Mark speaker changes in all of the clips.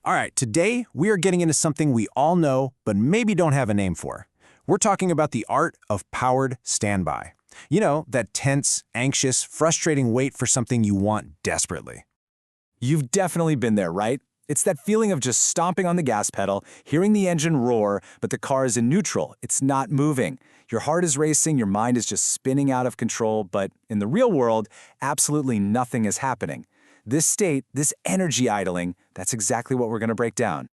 Speaker 1: All right, today we are getting into something we all know, but maybe don't have a name for. We're talking about the art of powered standby. You know, that tense, anxious, frustrating wait for something you want desperately.
Speaker 2: You've definitely been there, right? It's that feeling of just stomping on the gas pedal, hearing the engine roar, but the car is in neutral. It's not moving. Your heart is racing, your mind is just spinning out of control, but in the real world, absolutely nothing is happening. This state, this energy idling, that's exactly what we're going to break down.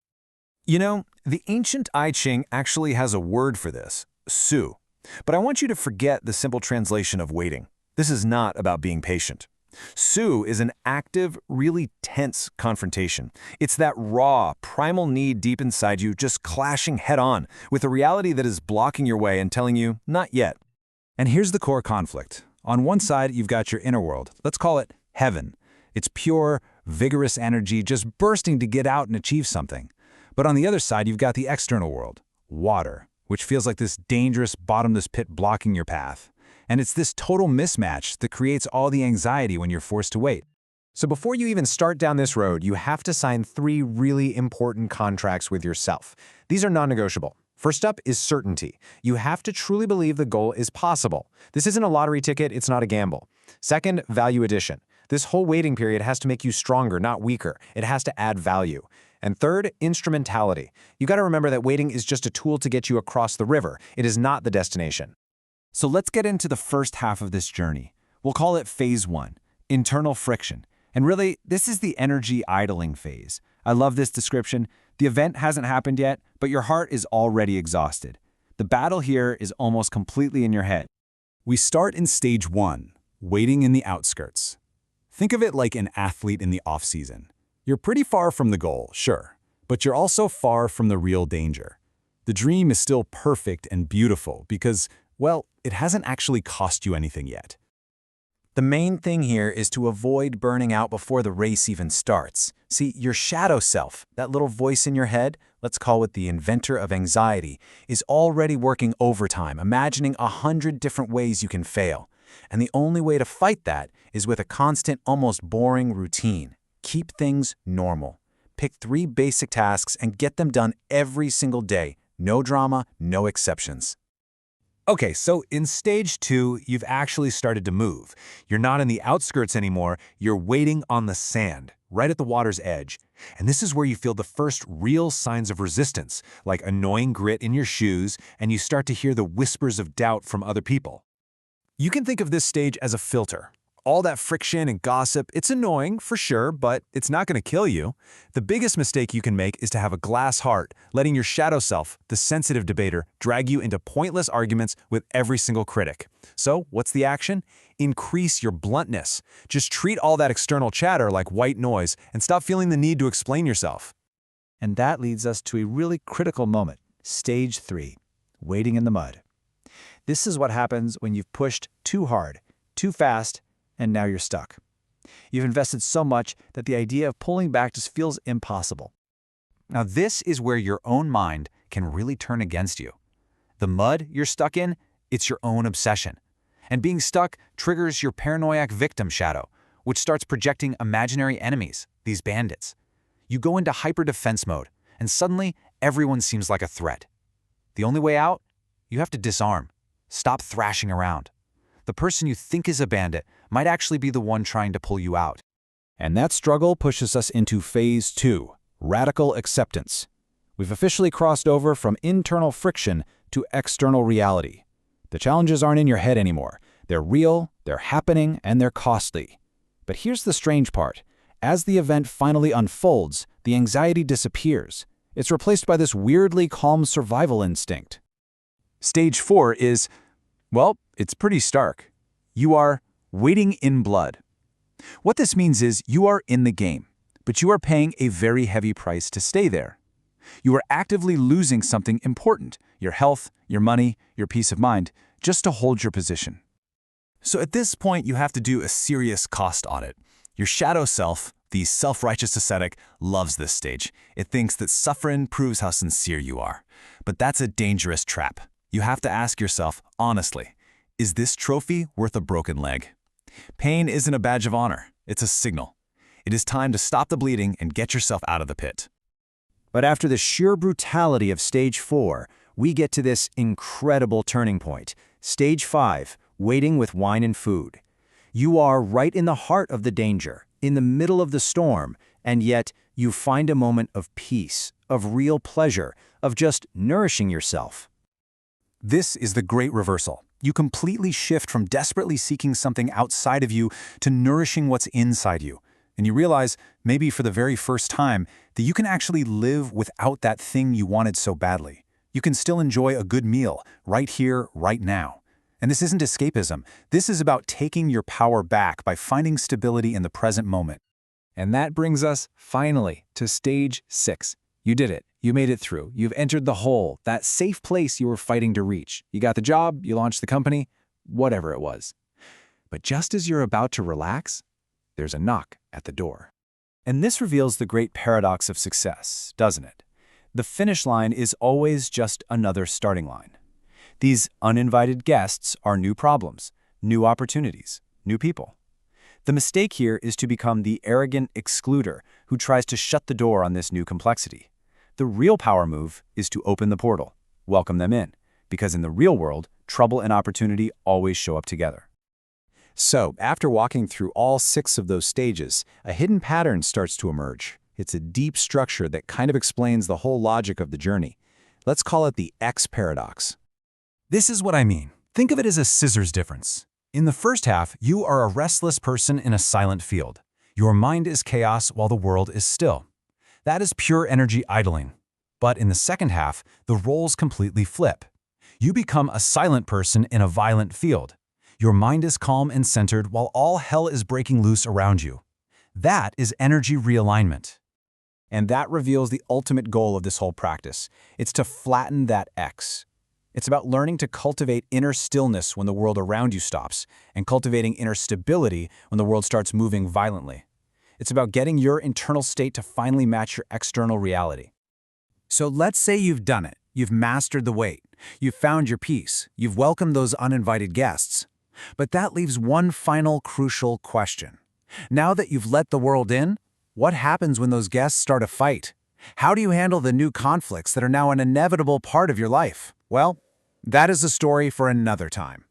Speaker 1: You know, the ancient I Ching actually has a word for this, su. But I want you to forget the simple translation of waiting. This is not about being patient. Su is an active, really tense confrontation. It's that raw, primal need deep inside you just clashing head-on with a reality that is blocking your way and telling you, not yet.
Speaker 3: And here's the core conflict. On one side, you've got your inner world. Let's call it heaven. It's pure, vigorous energy just bursting to get out and achieve something. But on the other side, you've got the external world, water, which feels like this dangerous, bottomless pit blocking your path. And it's this total mismatch that creates all the anxiety when you're forced to wait.
Speaker 4: So before you even start down this road, you have to sign 3 really important contracts with yourself. These are non-negotiable. First up is certainty. You have to truly believe the goal is possible. This isn't a lottery ticket, it's not a gamble. Second, value addition. This whole waiting period has to make you stronger, not weaker. It has to add value. And third, instrumentality. You got to remember that waiting is just a tool to get you across the river. It is not the destination.
Speaker 3: So let's get into the first half of this journey. We'll call it phase 1, internal friction. And really, this is the energy idling phase. I love this description. The event hasn't happened yet, but your heart is already exhausted. The battle here is almost completely in your head.
Speaker 5: We start in stage 1, waiting in the outskirts. Think of it like an athlete in the off-season. You're pretty far from the goal, sure, but you're also far from the real danger. The dream is still perfect and beautiful because, well, it hasn't actually cost you anything yet.
Speaker 2: The main thing here is to avoid burning out before the race even starts. See, your shadow self, that little voice in your head, let's call it the inventor of anxiety, is already working overtime, imagining 100 different ways you can fail. And the only way to fight that is with a constant, almost boring routine. Keep things normal. Pick 3 basic tasks and get them done every single day. No drama, no exceptions.
Speaker 3: Okay, so in stage 2, you've actually started to move. You're not in the outskirts anymore, you're waiting on the sand, right at the water's edge. And this is where you feel the first real signs of resistance, like annoying grit in your shoes, and you start to hear the whispers of doubt from other people.
Speaker 1: You can think of this stage as a filter. All that friction and gossip, it's annoying for sure, but it's not going to kill you. The biggest mistake you can make is to have a glass heart, letting your shadow self, the sensitive debater, drag you into pointless arguments with every single critic. So, what's the action? Increase your bluntness. Just treat all that external chatter like white noise and stop feeling the need to explain yourself.
Speaker 3: And that leads us to a really critical moment, stage 3, waiting in the mud. This is what happens when you've pushed too hard, too fast, and now you're stuck. You've invested so much that the idea of pulling back just feels impossible. Now this is where your own mind can really turn against you. The mud you're stuck in, it's your own obsession. And being stuck triggers your paranoid victim shadow, which starts projecting imaginary enemies, these bandits. You go into hyper-defense mode, and suddenly everyone seems like a threat. The only way out? You have to disarm. Stop thrashing around. The person you think is a bandit might actually be the one trying to pull you out.
Speaker 5: And that struggle pushes us into phase 2, radical acceptance. We've officially crossed over from internal friction to external reality. The challenges aren't in your head anymore. They're real, they're happening, and they're costly. But here's the strange part. As the event finally unfolds, the anxiety disappears. It's replaced by this weirdly calm survival instinct.
Speaker 3: Stage 4 is, well, it's pretty stark. You are waiting in blood. What this means is you are in the game, but you are paying a very heavy price to stay there. You are actively losing something important, your health, your money, your peace of mind, just to hold your position.
Speaker 1: So at this point, you have to do a serious cost audit. Your shadow self, the self-righteous ascetic, loves this stage. It thinks that suffering proves how sincere you are. But that's a dangerous trap. You have to ask yourself, honestly, is this trophy worth a broken leg? Pain isn't a badge of honor, it's a signal. It is time to stop the bleeding and get yourself out of the pit.
Speaker 3: But after the sheer brutality of stage 4, we get to this incredible turning point. Stage 5, waiting with wine and food. You are right in the heart of the danger, in the middle of the storm, and yet you find a moment of peace, of real pleasure, of just nourishing yourself.
Speaker 1: This is the great reversal. You completely shift from desperately seeking something outside of you to nourishing what's inside you. And you realize, maybe for the very first time, that you can actually live without that thing you wanted so badly. You can still enjoy a good meal, right here, right now. And this isn't escapism. This is about taking your power back by finding stability in the present moment.
Speaker 3: And that brings us, finally, to stage 6. You did it. You made it through. You've entered the hole, that safe place you were fighting to reach. You got the job, you launched the company, whatever it was. But just as you're about to relax, there's a knock at the door. And this reveals the great paradox of success, doesn't it? The finish line is always just another starting line. These uninvited guests are new problems, new opportunities, new people. The mistake here is to become the arrogant excluder who tries to shut the door on this new complexity. The real power move is to open the portal, welcome them in, because in the real world, trouble and opportunity always show up together.
Speaker 1: So, after walking through all 6 of those stages, a hidden pattern starts to emerge. It's a deep structure that kind of explains the whole logic of the journey. Let's call it the X paradox. This is what I mean. Think of it as a scissors difference. In the first half, you are a restless person in a silent field. Your mind is chaos while the world is still. That is pure energy idling. But in the second half, the roles completely flip. You become a silent person in a violent field. Your mind is calm and centered while all hell is breaking loose around you. That is energy realignment.
Speaker 3: And that reveals the ultimate goal of this whole practice. It's to flatten that X. It's about learning to cultivate inner stillness when the world around you stops, and cultivating inner stability when the world starts moving violently. It's about getting your internal state to finally match your external reality. So let's say you've done it. You've mastered the wait. You've found your peace. You've welcomed those uninvited guests. But that leaves one final crucial question. Now that you've let the world in, what happens when those guests start a fight? How do you handle the new conflicts that are now an inevitable part of your life? Well, that is a story for another time.